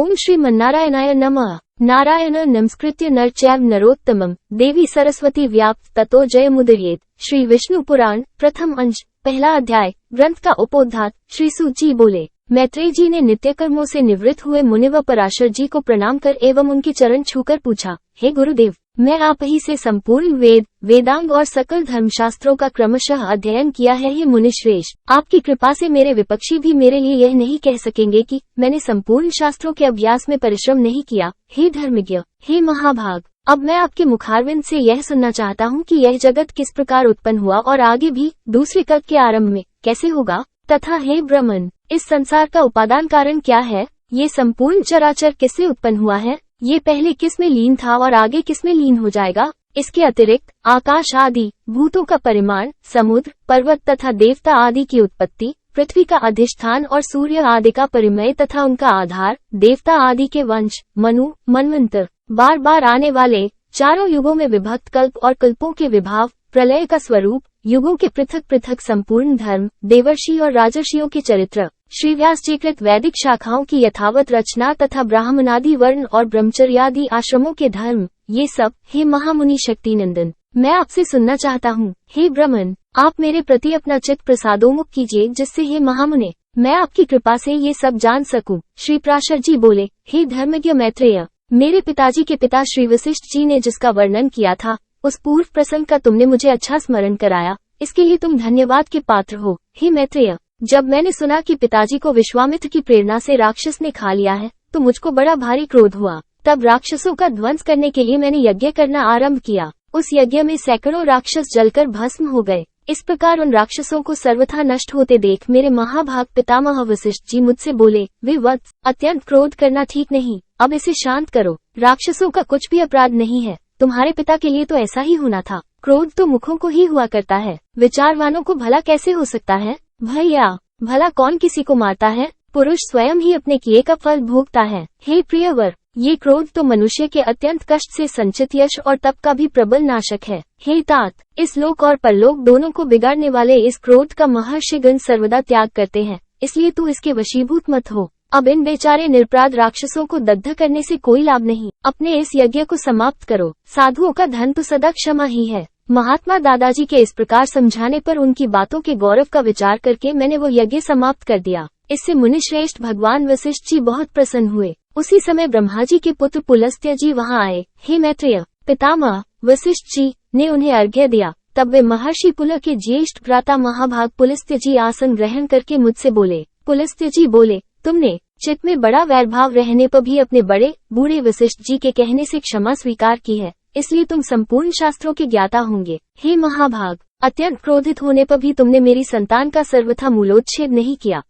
ओम श्रीमन्नारायणाय नमः। नारायण नमस्कृत्य नर चैव नरोत्तमं देवी सरस्वती व्याप्त ततो जयमुदीरयेत्। श्री विष्णु पुराण प्रथम अंश पहला अध्याय। ग्रंथ का उपोद्घात। श्री सूत जी बोले, मैत्रेय जी ने नित्य कर्मों से निवृत्त हुए मुनिव पराशर जी को प्रणाम कर एवं उनके चरण छूकर पूछा, हे गुरुदेव, मैं आप ही से संपूर्ण वेद, वेदांग और सकल धर्मशास्त्रों का क्रमशः अध्ययन किया है। हे मुनिश्रेष्ठ, आपकी कृपा से मेरे विपक्षी भी मेरे लिए यह नहीं कह सकेंगे कि मैंने संपूर्ण शास्त्रों के अभ्यास में परिश्रम नहीं किया। हे धर्मज्ञ, हे महाभाग, अब मैं आपके मुखारविंद से यह सुनना चाहता हूँ कि यह जगत किस प्रकार उत्पन्न हुआ और आगे भी दूसरे कल्प के आरंभ में कैसे होगा, तथा हे ब्रह्मन, इस संसार का उपादान कारण क्या है। ये संपूर्ण चराचर किससे उत्पन्न हुआ है, ये पहले किस में लीन था और आगे किस में लीन हो जाएगा। इसके अतिरिक्त आकाश आदि भूतों का परिमाण, समुद्र, पर्वत तथा देवता आदि की उत्पत्ति, पृथ्वी का अधिष्ठान और सूर्य आदि का परिमय तथा उनका आधार, देवता आदि के वंश, मनु, मनवंतर, बार बार आने वाले, चारों युगों में विभक्त कल्प और कल्पों के विभाव, प्रलय का स्वरूप, युगों के पृथक पृथक संपूर्ण धर्म, देवर्षि और राजर्षियों के चरित्र, श्री व्यास जी कृत वैदिक शाखाओं की यथावत रचना तथा ब्राह्मणादि वर्ण और ब्रह्मचर्यादि आश्रमों के धर्म, ये सब, हे महामुनि शक्तिनंदन, मैं आपसे सुनना चाहता हूँ। हे ब्रह्मन, आप मेरे प्रति अपना चित्त प्रसादोन्मुख कीजिए, जिससे हे महामुने, मैं आपकी कृपा से ये सब जान सकूं। श्री पराशर जी बोले, हे धर्मज्ञ मैत्रेय, मेरे पिताजी के पिता श्री वशिष्ठ जी ने जिसका वर्णन किया था, उस पूर्व प्रसंग का तुमने मुझे अच्छा स्मरण कराया, इसके लिए तुम धन्यवाद के पात्र हो। हे मैत्रेय, जब मैंने सुना कि पिताजी को विश्वामित्र की प्रेरणा से राक्षस ने खा लिया है, तो मुझको बड़ा भारी क्रोध हुआ। तब राक्षसों का ध्वंस करने के लिए मैंने यज्ञ करना आरंभ किया। उस यज्ञ में सैकड़ों राक्षस जलकर भस्म हो गए। इस प्रकार उन राक्षसों को सर्वथा नष्ट होते देख मेरे महाभाग पितामह वशिष्ठ जी मुझसे बोले, वे वत्स, अत्यंत क्रोध करना ठीक नहीं, अब इसे शांत करो। राक्षसों का कुछ भी अपराध नहीं है, तुम्हारे पिता के लिए तो ऐसा ही होना था। क्रोध तो मुखों को ही हुआ करता है, विचारवानों को भला कैसे हो सकता है। भैया, भला कौन किसी को मारता है, पुरुष स्वयं ही अपने किए का फल भोगता है। हे प्रियवर, ये क्रोध तो मनुष्य के अत्यंत कष्ट से संचित यश और तप का भी प्रबल नाशक है। हे तात, इस लोक और परलोक दोनों को बिगाड़ने वाले इस क्रोध का महर्षिगण सर्वदा त्याग करते हैं, इसलिए तू इसके वशीभूत मत हो। अब इन बेचारे निरपराध राक्षसों को दग्ध करने से कोई लाभ नहीं, अपने इस यज्ञ को समाप्त करो। साधुओं का धन तो सदा क्षमा ही है। महात्मा दादाजी के इस प्रकार समझाने पर उनकी बातों के गौरव का विचार करके मैंने वो यज्ञ समाप्त कर दिया। इससे मुनिश्रेष्ठ भगवान वशिष्ठ जी बहुत प्रसन्न हुए। उसी समय ब्रह्मा जी के पुत्र पुलस्त्य जी वहां आए। हे मैत्रेय पितामह, वशिष्ठ जी ने उन्हें अर्घ्य दिया। तब वे महर्षि पुल के ज्येष्ठ भ्राता महाभाग पुलस्त्य जी आसन ग्रहण करके मुझसे बोले। पुलस्त्य जी बोले, तुमने चित्त में बड़ा वैरभाव रहने पर भी अपने बड़े बूढ़े वशिष्ठ जी के कहने से क्षमा स्वीकार की है, इसलिए तुम संपूर्ण शास्त्रों के ज्ञाता होंगे। हे महाभाग, अत्यंत क्रोधित होने पर भी तुमने मेरी संतान का सर्वथा मूलोच्छेद नहीं किया।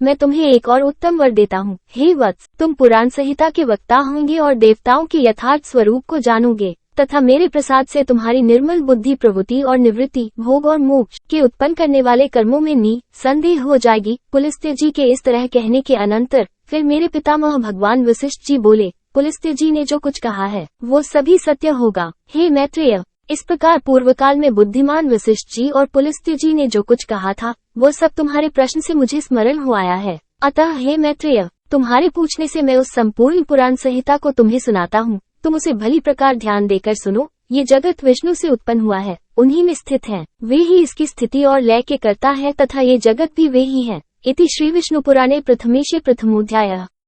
मैं तुम्हें एक और उत्तम वर देता हूँ। हे वत्स, तुम पुराण संहिता के वक्ता होंगे और देवताओं के यथार्थ स्वरूप को जानोगे, तथा मेरे प्रसाद से तुम्हारी निर्मल बुद्धि प्रवृत्ति और निवृत्ति, भोग और मोक्ष के उत्पन्न करने वाले कर्मों में संदेह हो जाएगी। पुलस्त्य जी के इस तरह कहने के अनंतर फिर मेरे पितामह भगवान वशिष्ठ जी बोले, पुलस्त्य जी ने जो कुछ कहा है वो सभी सत्य होगा। हे मैत्रेय, इस प्रकार पूर्व काल में बुद्धिमान वशिष्ठ जी और पुलस्त्य जी ने जो कुछ कहा था वो सब तुम्हारे प्रश्न से मुझे स्मरण हो आया है। अतः हे मैत्रेय, तुम्हारे पूछने से मैं उस संपूर्ण पुराण संहिता को तुम्हें सुनाता हूँ। तुम उसे भली प्रकार ध्यान देकर सुनो। ये जगत विष्णु से उत्पन्न हुआ है, उन्हीं में स्थित है, वे ही इसकी स्थिति और लय के कर्ता है तथा ये जगत भी वे ही है। इति श्री विष्णु पुराणे प्रथमेशे प्रथमोध्यायः।